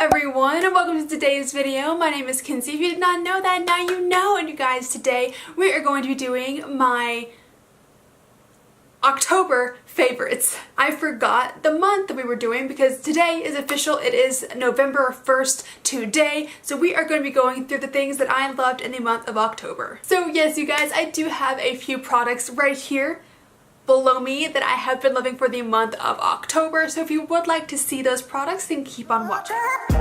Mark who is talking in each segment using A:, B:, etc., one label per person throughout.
A: everyone, and welcome to today's video. My name is Kenzie. If you did not know that, now you know. And you guys, today we are going to be doing my October favorites. I forgot the month that we were doing because today is official. It is November 1st today. So we are going to be going through the things that I loved in the month of October. So yes, you guys, I do have a few products right here below me that I have been loving for the month of October. So if you would like to see those products, then keep on watching. So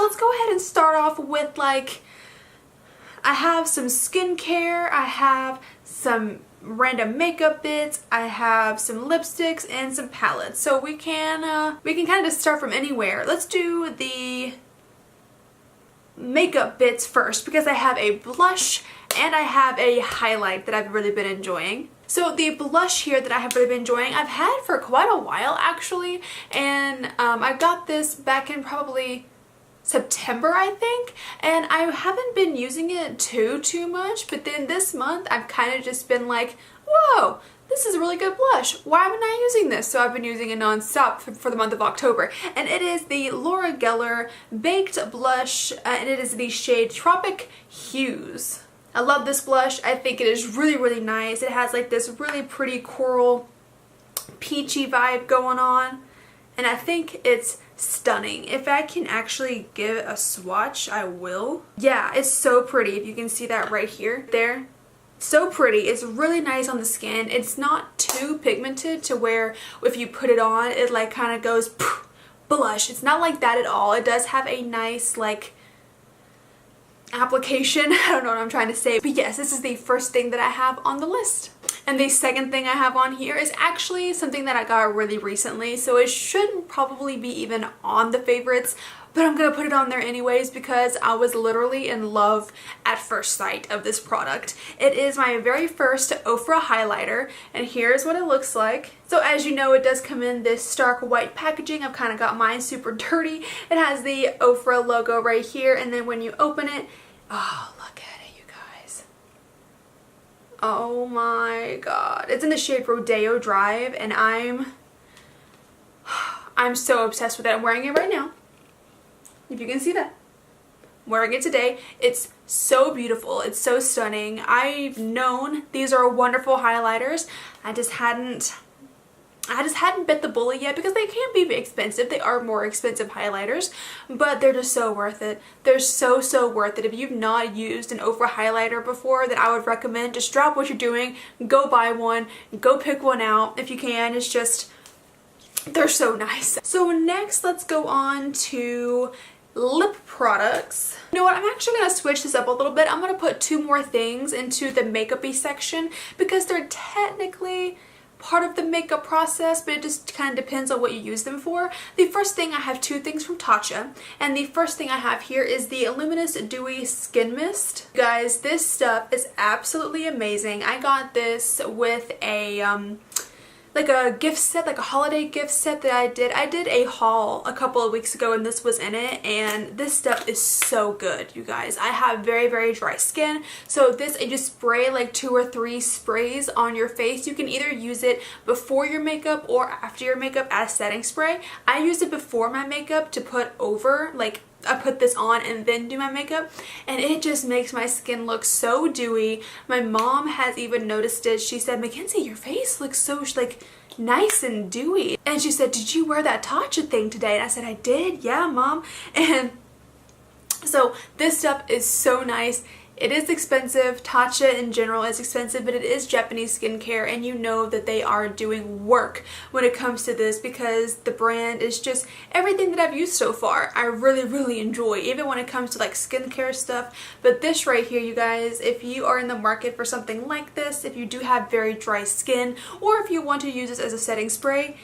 A: let's go ahead and start off with I have some skincare, I have some random makeup bits, I have some lipsticks and some palettes. So we can kind of just start from anywhere. Let's do the makeup bits first because I have a blush and I have a highlight that I've really been enjoying. So the blush here that I have really been enjoying, I've had for quite a while actually, and I got this back in probably September, I think, and I haven't been using it too much, but then this month I've kind of just been like, whoa, this is a really good blush. Why am I not using this? So I've been using it non-stop for the month of October, and it is the Laura Geller Baked Blush, and it is the shade Tropic Hues. I love this blush. I think it is really nice. It has like this really pretty coral peachy vibe going on, and I think it's stunning. If I can actually give it a swatch, I will. Yeah, it's so pretty. If you can see that right here, there. So pretty. It's really nice on the skin. It's not too pigmented to where if you put it on, it like kind of goes blush. It's not like that at all. It does have a nice like application. I don't know what I'm trying to say, but yes, this is the first thing that I have on the list. And the second thing I have on here is actually something that I got really recently, so it shouldn't probably be even on the favorites, but I'm gonna put it on there anyways because I was literally in love at first sight of this product. It is my very first Ofra highlighter, and here's what it looks like. So as you know, it does come in this stark white packaging. I've kind of got mine super dirty. It has the Ofra logo right here, and then when you open it, oh, look at it, you guys. Oh my god. It's in the shade Rodeo Drive, and I'm so obsessed with it. I'm wearing it right now. If you can see that. I'm wearing it today. It's so beautiful. It's so stunning. I've known these are wonderful highlighters. I just hadn't bit the bullet yet because they can be expensive. They are more expensive highlighters, but they're just so worth it. They're so worth it. If you've not used an Ofra highlighter before, then I would recommend just drop what you're doing, go buy one, go pick one out if you can. It's just, they're so nice. So next, let's go on to lip products. You know what, I'm actually going to switch this up a little bit. I'm going to put two more things into the makeup-y section because they're technically part of the makeup process, but it just kind of depends on what you use them for. The first thing, I have two things from Tatcha, and the first thing I have here is the Luminous Dewy Skin Mist. Guys, this stuff is absolutely amazing. I got this with a like a gift set, like a holiday gift set that I did a haul a couple of weeks ago and this was in it, and this stuff is so good, you guys. I have very dry skin, so this, you just spray like 2 or 3 sprays on your face. You can either use it before your makeup or after your makeup as setting spray. I use it before my makeup to put over, like I put this on and then do my makeup, and it just makes my skin look so dewy. My mom has even noticed it. She said, Mackenzie, your face looks so like nice and dewy. And she said, did you wear that Tatcha thing today? And I said, I did, yeah, mom. And so this stuff is so nice. It is expensive. Tatcha in general is expensive, but it is Japanese skincare, and you know that they are doing work when it comes to this because the brand is just everything that I've used so far. I really enjoy, even when it comes to like skincare stuff. But this right here, you guys, if you are in the market for something like this, if you do have very dry skin, or if you want to use this as a setting spray,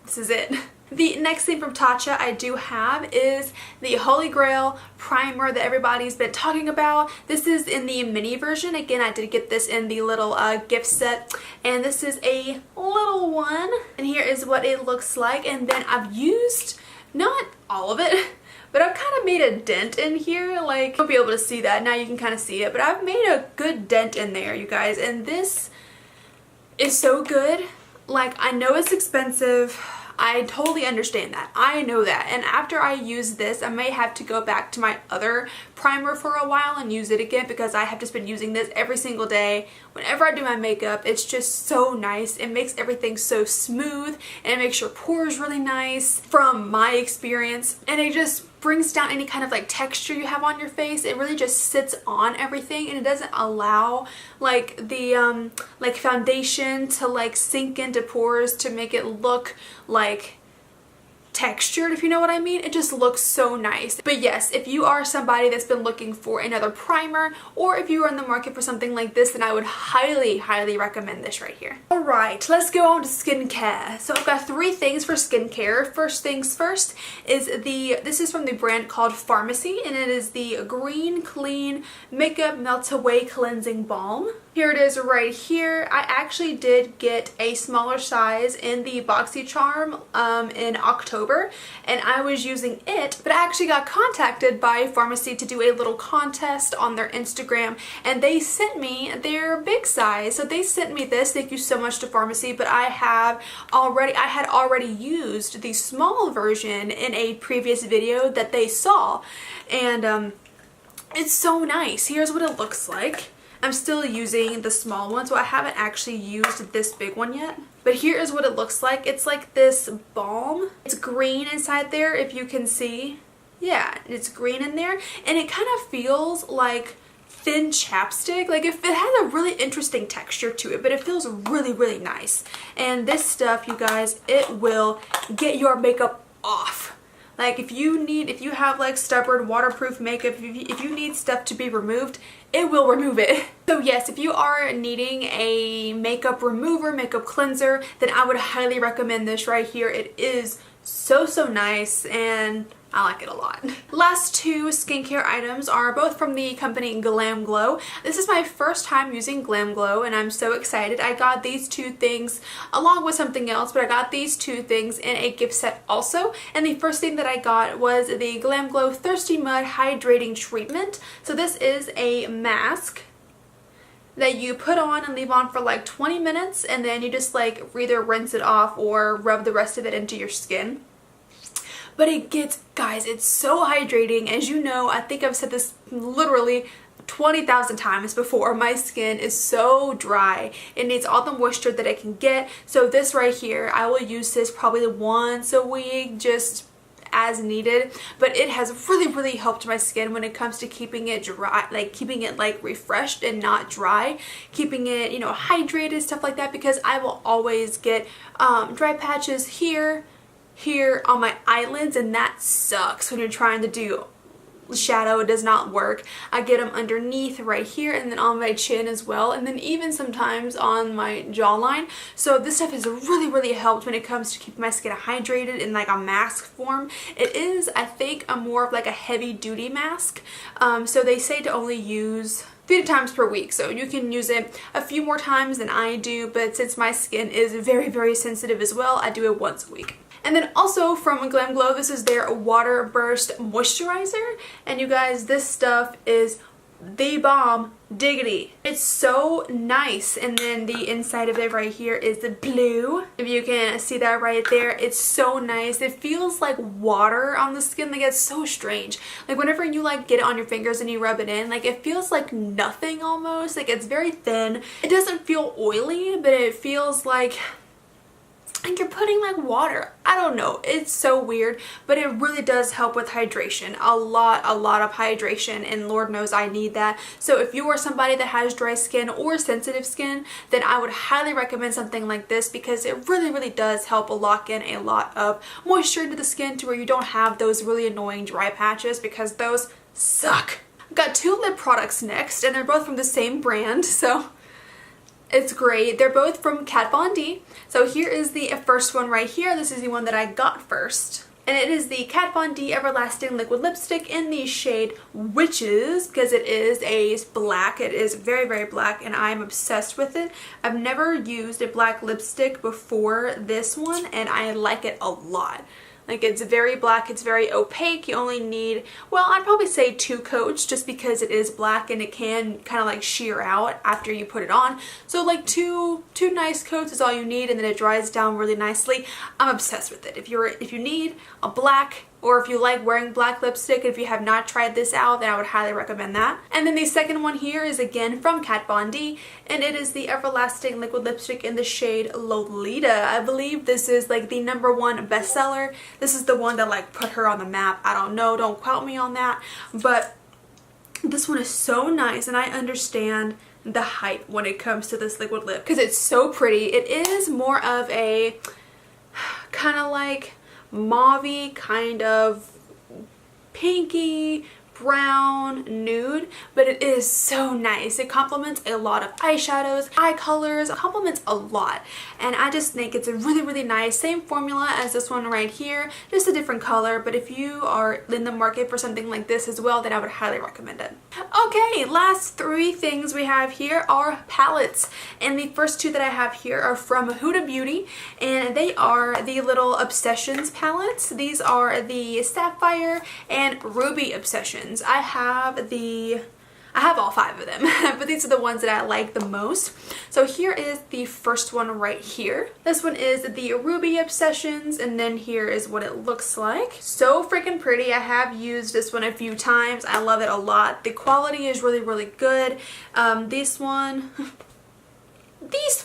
A: this is it. The next thing from Tacha I do have is the Holy Grail primer that everybody's been talking about. This is in the mini version. Again, I did get this in the little gift set, and this is a little one, and here is what it looks like. And then I've used, not all of it, but I've kind of made a dent in here. Like, you won't be able to see that. Now you can kind of see it, but I've made a good dent in there, you guys, and this is so good. Like, I know it's expensive. I totally understand that. I know that. And after I use this, I may have to go back to my other primer for a while and use it again, because I have just been using this every single day. Whenever I do my makeup, it's just so nice. It makes everything so smooth, and it makes your pores really nice from my experience. And it just brings down any kind of like texture you have on your face. It really just sits on everything, and it doesn't allow like the like foundation to like sink into pores to make it look like textured, if you know what I mean. It just looks so nice. But yes, if you are somebody that's been looking for another primer, or if you are in the market for something like this, then I would highly recommend this right here. Alright, let's go on to skincare. So I've got 3 things for skincare. First things first is this is from the brand called Pharmacy, and it is the Green Clean Makeup Melt Away Cleansing Balm. Here it is right here. I actually did get a smaller size in the BoxyCharm in October, and I was using it, but I actually got contacted by Pharmacy to do a little contest on their Instagram, and they sent me their big size. So they sent me this. Thank you so much to Pharmacy, but I had already used the small version in a previous video that they saw, and it's so nice. Here's what it looks like. I'm still using the small one, so I haven't actually used this big one yet. But here is what it looks like. It's like this balm. It's green inside there, if you can see. Yeah, it's green in there. And it kind of feels like thin chapstick. Like, it has a really interesting texture to it, but it feels really nice. And this stuff, you guys, it will get your makeup off. Like, if you have like stubborn waterproof makeup, if you need stuff to be removed, it will remove it. So yes, if you are needing a makeup remover, makeup cleanser, then I would highly recommend this right here. It is so nice, and I like it a lot. Last 2 skincare items are both from the company Glam Glow. This is my first time using Glam Glow, and I'm so excited. I got these 2 things along with something else, but I got these 2 things in a gift set also. And the first thing that I got was the Glam Glow Thirsty Mud Hydrating Treatment. So this is a mask that you put on and leave on for like 20 minutes, and then you just like either rinse it off or rub the rest of it into your skin. But it gets, guys, it's so hydrating. As you know, I think I've said this literally 20,000 times before, my skin is so dry. It needs all the moisture that it can get. So this right here, I will use this probably once a week, just as needed, but it has really helped my skin when it comes to keeping it dry, like keeping it like refreshed and not dry, keeping it, you know, hydrated, stuff like that, because I will always get dry patches here on my eyelids, and that sucks when you're trying to do shadow. It does not work. I get them underneath right here, and then on my chin as well, and then even sometimes on my jawline. So this stuff has really helped when it comes to keeping my skin hydrated in like a mask form. It is, I think, a more of like a heavy duty mask. So they say to only use 3 times per week, so you can use it a few more times than I do, but since my skin is very sensitive as well, I do it once a week. And then also from Glam Glow, this is their Water Burst Moisturizer. And you guys, this stuff is the bomb diggity. It's so nice. And then the inside of it right here is the blue. If you can see that right there, it's so nice. It feels like water on the skin. Like, it's so strange. Like, whenever you like get it on your fingers and you rub it in, like, it feels like nothing almost. Like, it's very thin. It doesn't feel oily, but it feels like you're putting like water. I don't know, it's so weird, but it really does help with hydration. A lot of hydration, and Lord knows I need that. So if you are somebody that has dry skin or sensitive skin, then I would highly recommend something like this, because it really does help lock in a lot of moisture into the skin to where you don't have those really annoying dry patches, because those suck. I've got 2 lip products next, and they're both from the same brand, so it's great. They're both from Kat Von D. So here is the first one right here. This is the one that I got first. And it is the Kat Von D Everlasting Liquid Lipstick in the shade Witches, because it is a black. It is very black, and I'm obsessed with it. I've never used a black lipstick before this one, and I like it a lot. Like, it's very black, it's very opaque. You only need, well, I'd probably say 2 coats just because it is black and it can kind of like sheer out after you put it on. So like two nice coats is all you need, and then it dries down really nicely. I'm obsessed with it. If you need a black, or if you like wearing black lipstick, if you have not tried this out, then I would highly recommend that. And then the second one here is again from Kat Von D, and it is the Everlasting Liquid Lipstick in the shade Lolita. I believe this is like the #1 bestseller. This is the one that like put her on the map. I don't know, don't quote me on that, but this one is so nice, and I understand the hype when it comes to this liquid lip because it's so pretty. It is more of a kind of like mauve-y, kind of pinky brown nude, but it is so nice. It complements a lot of eyeshadows, eye colors, it complements a lot, and I just think it's a really nice. Same formula as this one right here, just a different color, but if you are in the market for something like this as well, then I would highly recommend it. Okay, last 3 things we have here are palettes, and the first 2 that I have here are from Huda Beauty, and they are the little Obsessions palettes. These are the Sapphire and Ruby Obsessions. I have all 5 of them, but these are the ones that I like the most. So here is the first one right here. This one is the Ruby Obsessions, and then here is what it looks like. So freaking pretty. I have used this one a few times. I love it a lot. The quality is really good. This one is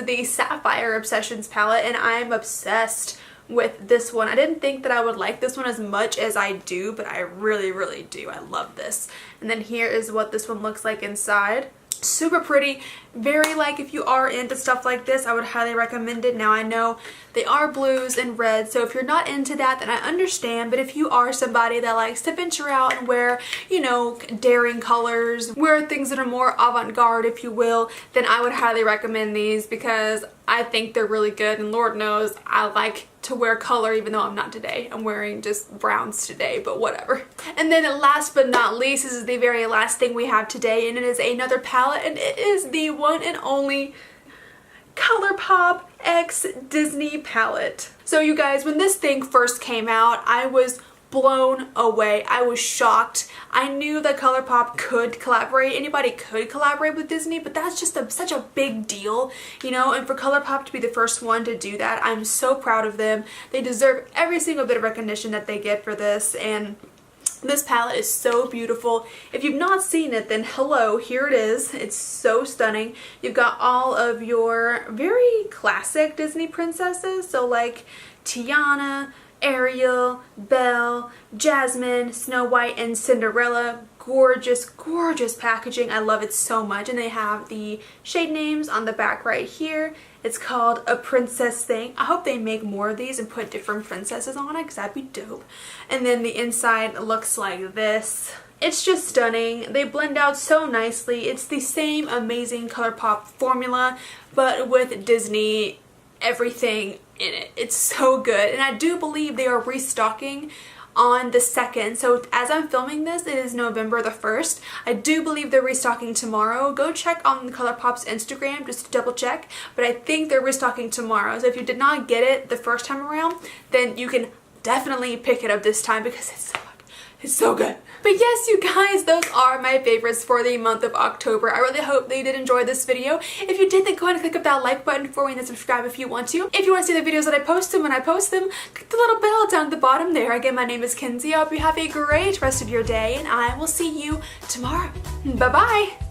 A: the Sapphire Obsessions palette, and I'm obsessed with this one. I didn't think that I would like this one as much as I do, but I really do. I love this. And then here is what this one looks like inside. Super pretty. Very, like, if you are into stuff like this, I would highly recommend it. Now I know they are blues and reds, so if you're not into that, then I understand, but if you are somebody that likes to venture out and wear, you know, daring colors, wear things that are more avant-garde, if you will, then I would highly recommend these because I think they're really good, and Lord knows I like to wear color, even though I'm not today. I'm wearing just browns today, but whatever. And then last but not least, this is the very last thing we have today, and it is another palette, and it is the one and only ColourPop X Disney palette. So you guys, when this thing first came out, I was blown away. I was shocked. I knew that ColourPop could collaborate. Anybody could collaborate with Disney, but that's just such a big deal, you know, and for ColourPop to be the first one to do that, I'm so proud of them. They deserve every single bit of recognition that they get for this, and this palette is so beautiful. If you've not seen it, then hello, here it is. It's so stunning. You've got all of your very classic Disney princesses, so like Tiana, Ariel, Belle, Jasmine, Snow White, and Cinderella. Gorgeous packaging. I love it so much. And they have the shade names on the back right here. It's called A Princess Thing. I hope they make more of these and put different princesses on it because that'd be dope. And then the inside looks like this. It's just stunning. They blend out so nicely. It's the same amazing ColourPop formula, but with Disney everything in it. It's so good, and I do believe they are restocking on the 2nd. So as I'm filming this, it is November the 1st. I do believe they're restocking tomorrow. Go check on ColourPop's Instagram just to double check, but I think they're restocking tomorrow. So if you did not get it the first time around, then you can definitely pick it up this time because it's so good. But yes, you guys, those are my favorites for the month of October. I really hope that you did enjoy this video. If you did, then go ahead and click up that like button for me and subscribe if you want to. If you want to see the videos that I post when I post them, click the little bell down at the bottom there. Again, my name is Kenzie. I hope you have a great rest of your day, and I will see you tomorrow. Bye-bye.